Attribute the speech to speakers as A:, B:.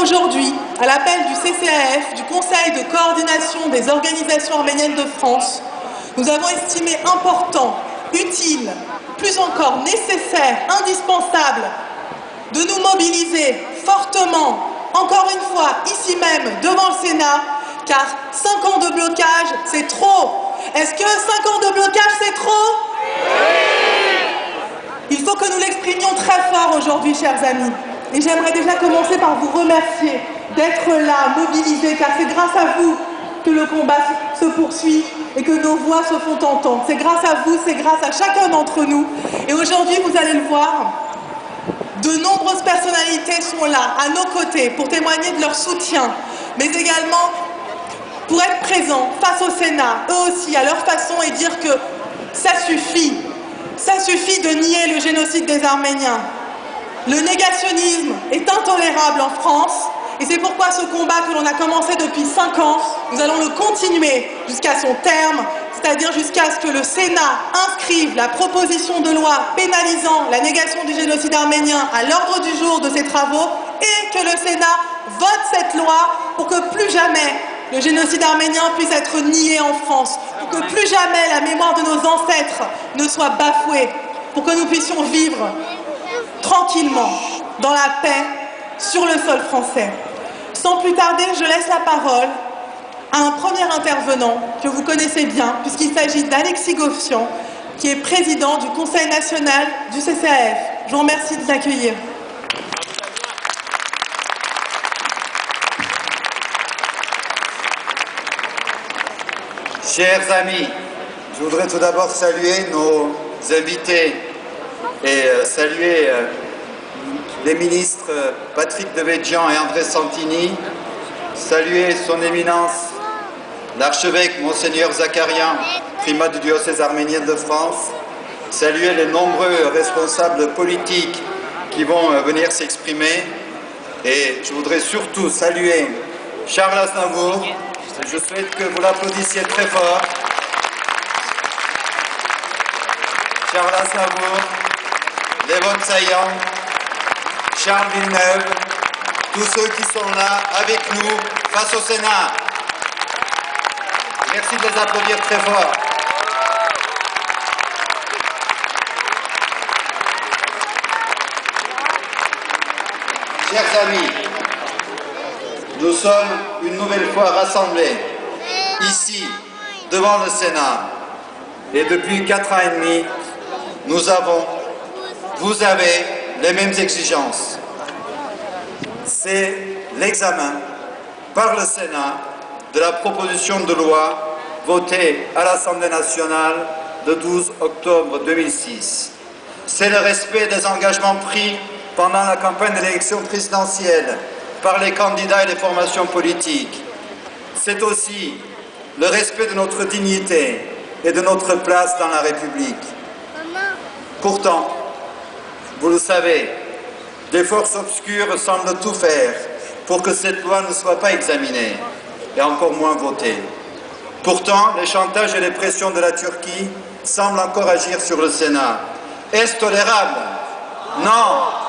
A: aujourd'hui, à l'appel du CCAF, du Conseil de coordination des organisations arméniennes de France, nous avons estimé important, utile, plus encore nécessaire, indispensable, de nous mobiliser fortement, encore une fois, ici même, devant le Sénat, car 5 ans de blocage, c'est trop. Est-ce que 5 ans de blocage, c'est trop? Il faut que nous l'exprimions très fort aujourd'hui, chers amis. Et j'aimerais déjà commencer par vous remercier d'être là, mobilisés, car c'est grâce à vous que le combat se poursuit et que nos voix se font entendre. C'est grâce à vous, c'est grâce à chacun d'entre nous. Et aujourd'hui, vous allez le voir, de nombreuses personnalités sont là, à nos côtés, pour témoigner de leur soutien, mais également pour être présents face au Sénat, eux aussi, à leur façon, et dire que ça suffit de nier le génocide des Arméniens. Le négationnisme est intolérable en France, et c'est pourquoi ce combat que l'on a commencé depuis 5 ans, nous allons le continuer jusqu'à son terme, c'est-à-dire jusqu'à ce que le Sénat inscrive la proposition de loi pénalisant la négation du génocide arménien à l'ordre du jour de ses travaux, et que le Sénat vote cette loi pour que plus jamais le génocide arménien puisse être nié en France, pour que plus jamais la mémoire de nos ancêtres ne soit bafouée, pour que nous puissions vivre tranquillement, dans la paix, sur le sol français. Sans plus tarder, je laisse la parole à un premier intervenant que vous connaissez bien, puisqu'il s'agit d'Alexis Goffian, qui est président du Conseil national du CCAF. Je vous remercie de l'accueillir.
B: Chers amis, je voudrais tout d'abord saluer nos invités et saluer les ministres Patrick Devedjian et André Santini, saluer son éminence l'archevêque Monseigneur Zakarian, primat du diocèse arménien de France, saluer les nombreux responsables politiques qui vont venir s'exprimer, et je voudrais surtout saluer Charles Aznavour. Je souhaite que vous l'applaudissiez très fort. Charles Aznavour, Levon Tsayan, Charles Villeneuve, tous ceux qui sont là avec nous face au Sénat. Merci de les applaudir très fort. Chers amis, nous sommes une nouvelle fois rassemblés ici, devant le Sénat. Et depuis 4 ans et demi, vous avez les mêmes exigences. C'est l'examen par le Sénat de la proposition de loi votée à l'Assemblée nationale le 12 octobre 2006. C'est le respect des engagements pris pendant la campagne de l'élection présidentielle par les candidats et les formations politiques. C'est aussi le respect de notre dignité et de notre place dans la République. Pourtant, vous le savez, des forces obscures semblent tout faire pour que cette loi ne soit pas examinée, et encore moins votée. Pourtant, les chantages et les pressions de la Turquie semblent encore agir sur le Sénat. Est-ce tolérable? Non!